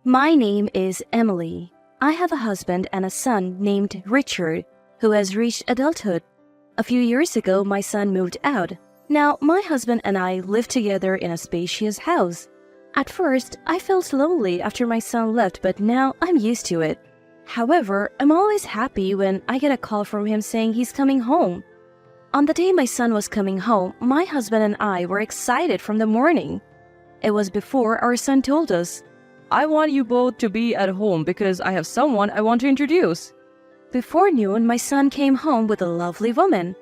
My name is Emily. I have a husband and a son named Richard, who has reached adulthood. A few years ago, my son moved out. Now, my husband and I live together in a spacious house. At first, I felt lonely after my son left, but now I'm used to it. However, I'm always happy when I get a call from him saying he's coming home. On the day my son was coming home, my husband and I were excited from the morning. It was before our son told us, I want you both to be at home because I have someone I want to introduce. Before noon, my son came home with a lovely woman.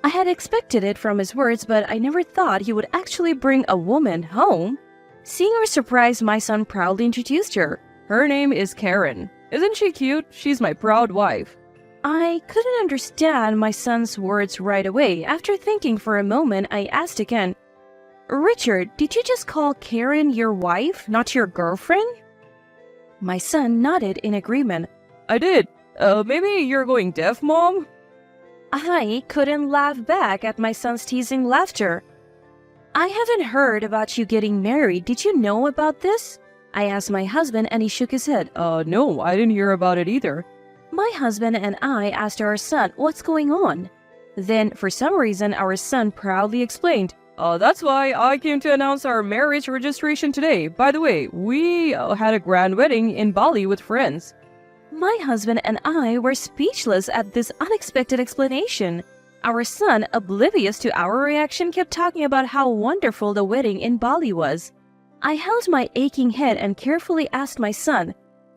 I had expected it from his words, but I never thought he would actually bring a woman home. Seeing our surprise, my son proudly introduced her. Her name is Karen. Isn't she cute? She's my proud wife. I couldn't understand my son's words right away. After thinking for a moment, I asked again, Richard, did you just call Karen your wife, not your girlfriend? My son nodded in agreement. I did. Maybe you're going deaf, Mom? I couldn't laugh back at my son's teasing laughter. I haven't heard about you getting married. Did you know about this? I asked my husband and he shook his head. No, I didn't hear about it either. My husband and I asked our son what's going on. Then, for some reason, our son proudly explained, That's why I came to announce our marriage registration today. By the way, we had a grand wedding in Bali with friends. My husband and I were speechless at this unexpected explanation. Our son, oblivious to our reaction, kept talking about how wonderful the wedding in Bali was. I held my aching head and carefully asked my son,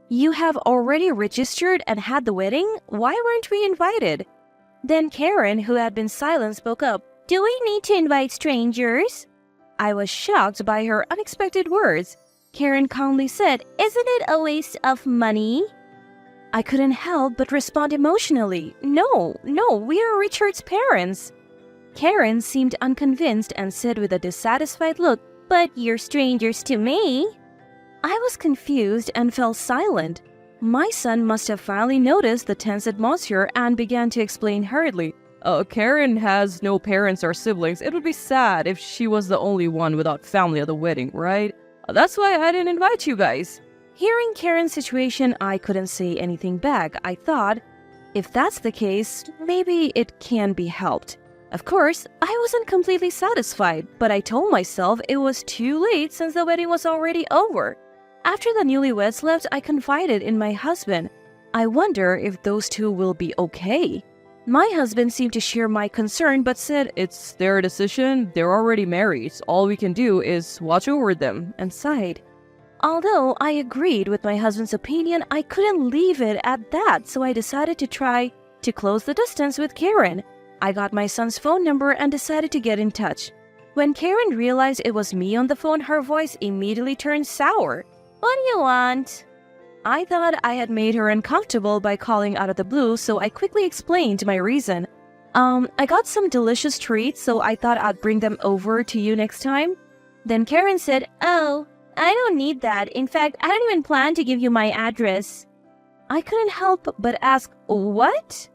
You have already registered and had the wedding? Why weren't we invited? Then Karen, who had been silent, spoke up. Do we need to invite strangers? I was shocked by her unexpected words. Karen calmly said, Isn't it a waste of money? I couldn't help but respond emotionally. No, we are Richard's parents. Karen seemed unconvinced and said with a dissatisfied look, But you're strangers to me. I was confused and fell silent. My son must have finally noticed the tense atmosphere and began to explain hurriedly. Karen has no parents or siblings. It would be sad if she was the only one without family at the wedding, right? That's why I didn't invite you guys. Hearing Karen's situation, I couldn't say anything back. I thought, if that's the case, maybe it can be helped. Of course, I wasn't completely satisfied, but I told myself it was too late since the wedding was already over. After the newlyweds left, I confided in my husband. I wonder if those two will be okay. My husband seemed to share my concern but said, It's their decision. They're already married. All we can do is watch over them, and sighed. Although I agreed with my husband's opinion, I couldn't leave it at that, so I decided to try to close the distance with Karen. I got my son's phone number and decided to get in touch. When Karen realized it was me on the phone, her voice immediately turned sour. What do you want? I thought I had made her uncomfortable by calling out of the blue, so I quickly explained my reason. I got some delicious treats, so I thought I'd bring them over to you next time. Then Karen said, Oh, I don't need that. In fact, I don't even plan to give you my address. I couldn't help but ask, What?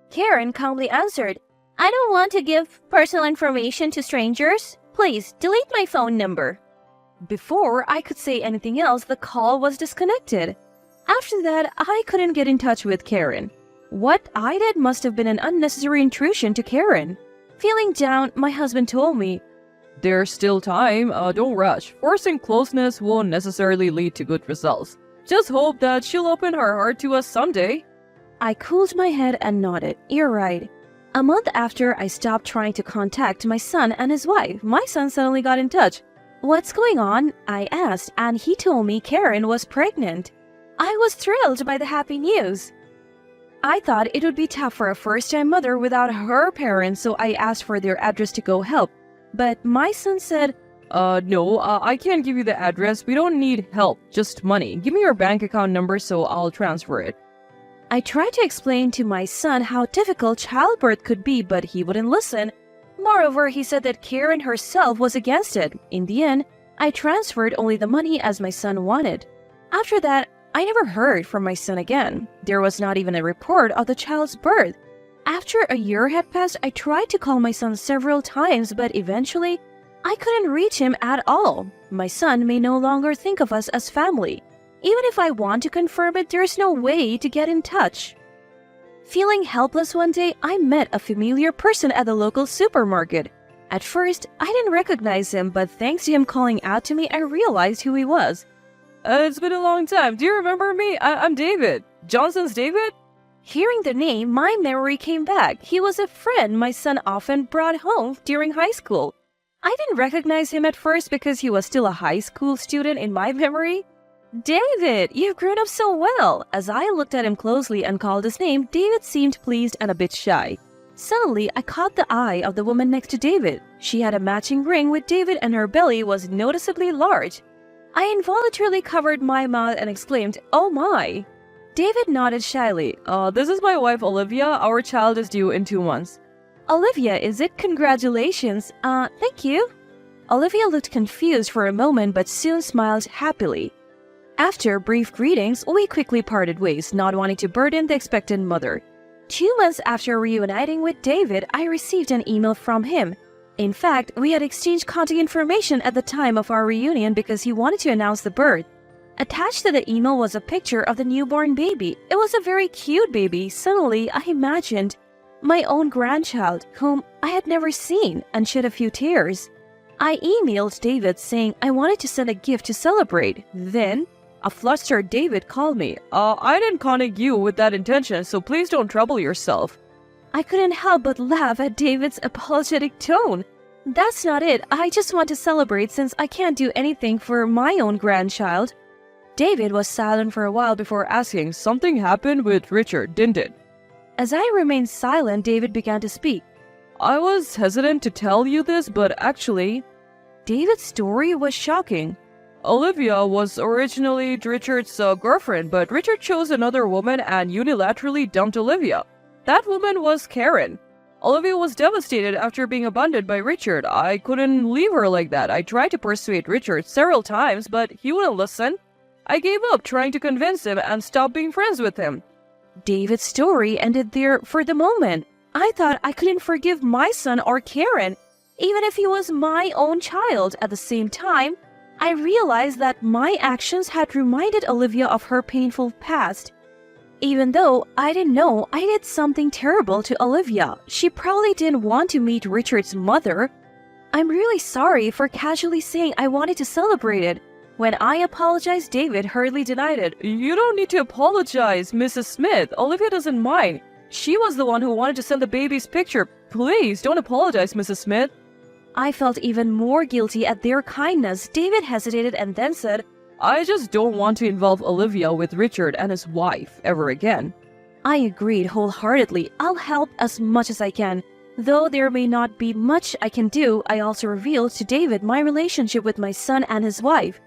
Karen calmly answered, I don't want to give personal information to strangers. Please, delete my phone number. Before I could say anything else, the call was disconnected. After that, I couldn't get in touch with Karen. What I did must have been an unnecessary intrusion to Karen. Feeling down, my husband told me, There's still time. Don't rush. Forcing closeness won't necessarily lead to good results. Just hope that she'll open her heart to us someday. I cooled my head and nodded. You're right. A month after I stopped trying to contact my son and his wife, my son suddenly got in touch. What's going on? I asked, and he told me Karen was pregnant. I was thrilled by the happy news. I thought it would be tough for a first-time mother without her parents, so I asked for their address to go help. But my son said, No, I can't give you the address. We don't need help, just money. Give me your bank account number so I'll transfer it. I tried to explain to my son how difficult childbirth could be, but he wouldn't listen. Moreover, he said that Karen herself was against it. In the end, I transferred only the money as my son wanted. After that, I never heard from my son again. There was not even a report of the child's birth. After a year had passed, I tried to call my son several times, but eventually, I couldn't reach him at all. My son may no longer think of us as family. Even if I want to confirm it, there's no way to get in touch. Feeling helpless one day, I met a familiar person at the local supermarket. At first, I didn't recognize him, but thanks to him calling out to me, I realized who he was. It's been a long time. Do you remember me? I'm David. Johnson's David? Hearing the name, my memory came back. He was a friend my son often brought home during high school. I didn't recognize him at first because he was still a high school student in my memory. David, you've grown up so well. As I looked at him closely and called his name, David seemed pleased and a bit shy. Suddenly, I caught the eye of the woman next to David. She had a matching ring with David and her belly was noticeably large. I involuntarily covered my mouth and exclaimed, "Oh my!" David nodded shyly. This is my wife Olivia. Our child is due in 2 months. Olivia, is it? Congratulations. Thank you. Olivia looked confused for a moment but soon smiled happily. After brief greetings, we quickly parted ways, not wanting to burden the expectant mother. 2 months after reuniting with David, I received an email from him. In fact, we had exchanged contact information at the time of our reunion because he wanted to announce the birth. Attached to the email was a picture of the newborn baby. It was a very cute baby. Suddenly, I imagined my own grandchild, whom I had never seen, and shed a few tears. I emailed David saying I wanted to send a gift to celebrate. Then, a flustered David called me. I didn't contact you with that intention, so please don't trouble yourself. I couldn't help but laugh at David's apologetic tone. That's not it. I just want to celebrate since I can't do anything for my own grandchild. David was silent for a while before asking, Something happened with Richard, didn't it? As I remained silent, David began to speak. I was hesitant to tell you this, but actually, David's story was shocking. Olivia was originally Richard's girlfriend, but Richard chose another woman and unilaterally dumped Olivia. That woman was Karen. Olivia was devastated after being abandoned by Richard. I couldn't leave her like that. I tried to persuade Richard several times, but he wouldn't listen. I gave up trying to convince him and stopped being friends with him. David's story ended there for the moment. I thought I couldn't forgive my son or Karen, even if he was my own child. At the same time, I realized that my actions had reminded Olivia of her painful past. Even though I didn't know I did something terrible to Olivia, she probably didn't want to meet Richard's mother. I'm really sorry for casually saying I wanted to celebrate it. When I apologized, David hurriedly denied it. You don't need to apologize, Mrs. Smith. Olivia doesn't mind. She was the one who wanted to send the baby's picture. Please don't apologize, Mrs. Smith. I felt even more guilty at their kindness. David hesitated and then said, I just don't want to involve Olivia with Richard and his wife ever again. I agreed wholeheartedly. I'll help as much as I can. Though there may not be much I can do, I also revealed to David my relationship with my son and his wife.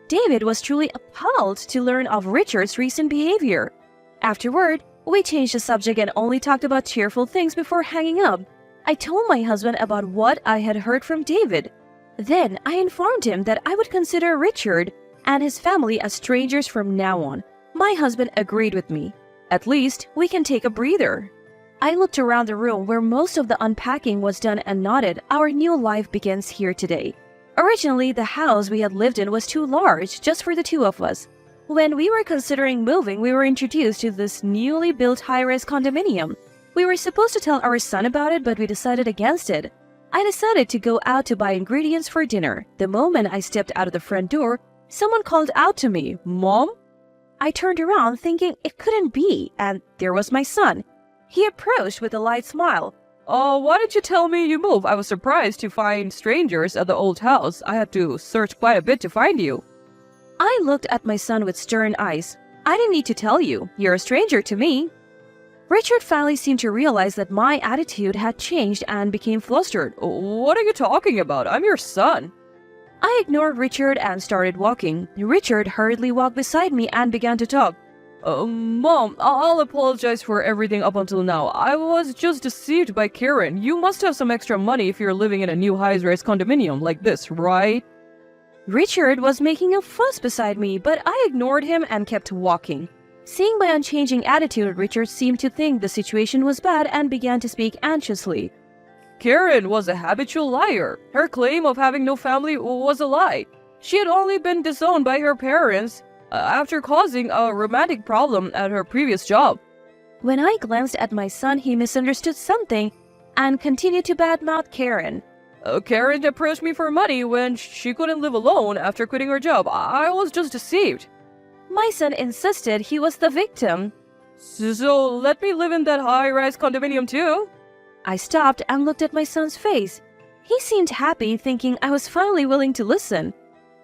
David was truly appalled to learn of Richard's recent behavior. Afterward, we changed the subject and only talked about cheerful things before hanging up. I told my husband about what I had heard from David. Then I informed him that I would consider Richard and his family as strangers from now on. My husband agreed with me. At least, we can take a breather. I looked around the room where most of the unpacking was done and nodded. Our new life begins here today. Originally, the house we had lived in was too large just for the two of us. When we were considering moving, we were introduced to this newly built high-rise condominium. We were supposed to tell our son about it, but we decided against it. I decided to go out to buy ingredients for dinner. The moment I stepped out of the front door, someone called out to me, "Mom?" I turned around thinking it couldn't be, and there was my son. He approached with a light smile. Why did you tell me you moved? I was surprised to find strangers at the old house. I had to search quite a bit to find you. I looked at my son with stern eyes. I didn't need to tell you. You're a stranger to me. Richard finally seemed to realize that my attitude had changed and became flustered. What are you talking about? I'm your son. I ignored Richard and started walking. Richard hurriedly walked beside me and began to talk. Mom, I'll apologize for everything up until now. I was just deceived by Karen. You must have some extra money if you're living in a new high-rise condominium like this, right? Richard was making a fuss beside me, but I ignored him and kept walking. Seeing my unchanging attitude, Richard seemed to think the situation was bad and began to speak anxiously. Karen was a habitual liar. Her claim of having no family was a lie. She had only been disowned by her parents. after causing a romantic problem at her previous job. When I glanced at my son, he misunderstood something and continued to badmouth Karen. Karen approached me for money when she couldn't live alone after quitting her job. I was just deceived. My son insisted he was the victim. So let me live in that high-rise condominium too. I stopped and looked at my son's face. He seemed happy, thinking I was finally willing to listen.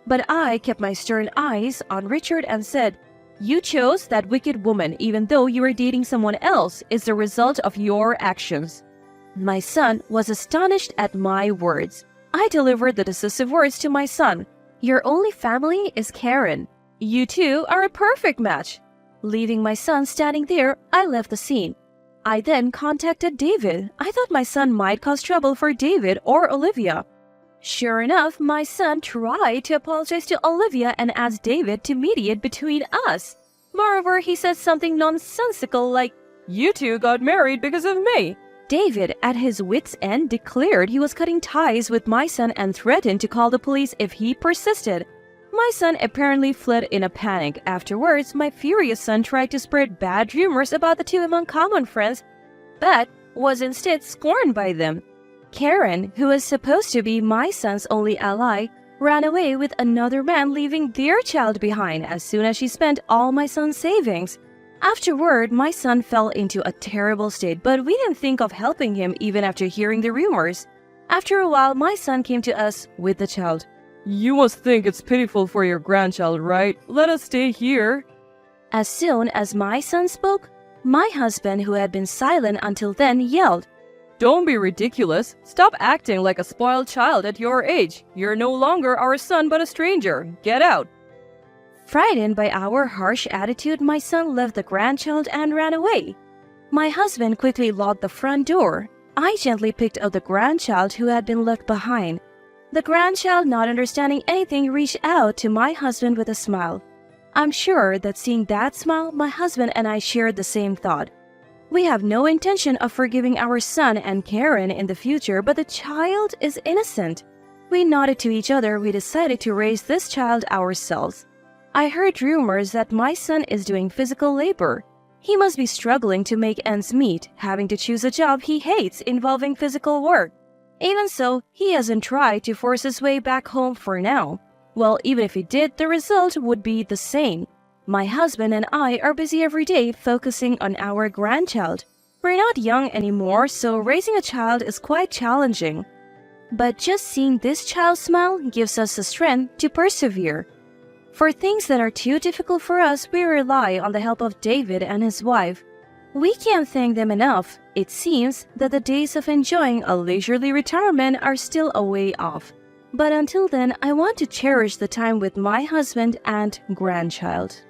But I kept my stern eyes on Richard and said, "You chose that wicked woman even though you were dating someone else. It's the result of your actions." My son was astonished at my words. I delivered the decisive words to my son. "Your only family is Karen. You two are a perfect match." Leaving my son standing there, I left the scene. I then contacted David. I thought my son might cause trouble for David or Olivia. Sure enough, my son tried to apologize to Olivia and asked David to mediate between us. Moreover, he said something nonsensical like, "You two got married because of me." David, at his wits' end, declared he was cutting ties with my son and threatened to call the police if he persisted. My son apparently fled in a panic. Afterwards, my furious son tried to spread bad rumors about the two among common friends, but was instead scorned by them. Karen, who was supposed to be my son's only ally, ran away with another man, leaving their child behind as soon as she spent all my son's savings. Afterward, my son fell into a terrible state, but we didn't think of helping him even after hearing the rumors. After a while, my son came to us with the child. "You must think it's pitiful for your grandchild, right? Let us stay here." As soon as my son spoke, my husband, who had been silent until then, yelled, "Don't be ridiculous. Stop acting like a spoiled child at your age. You're no longer our son but a stranger. Get out." Frightened by our harsh attitude, my son left the grandchild and ran away. My husband quickly locked the front door. I gently picked up the grandchild who had been left behind. The grandchild, not understanding anything, reached out to my husband with a smile. I'm sure that seeing that smile, my husband and I shared the same thought. We have no intention of forgiving our son and Karen in the future, but the child is innocent. We nodded to each other. We decided to raise this child ourselves. I heard rumors that my son is doing physical labor. He must be struggling to make ends meet, having to choose a job he hates involving physical work. Even so, he hasn't tried to force his way back home for now. Well, even if he did, the result would be the same. My husband and I are busy every day focusing on our grandchild. We're not young anymore, so raising a child is quite challenging. But just seeing this child smile gives us the strength to persevere. For things that are too difficult for us, we rely on the help of David and his wife. We can't thank them enough. It seems that the days of enjoying a leisurely retirement are still a way off. But until then, I want to cherish the time with my husband and grandchild.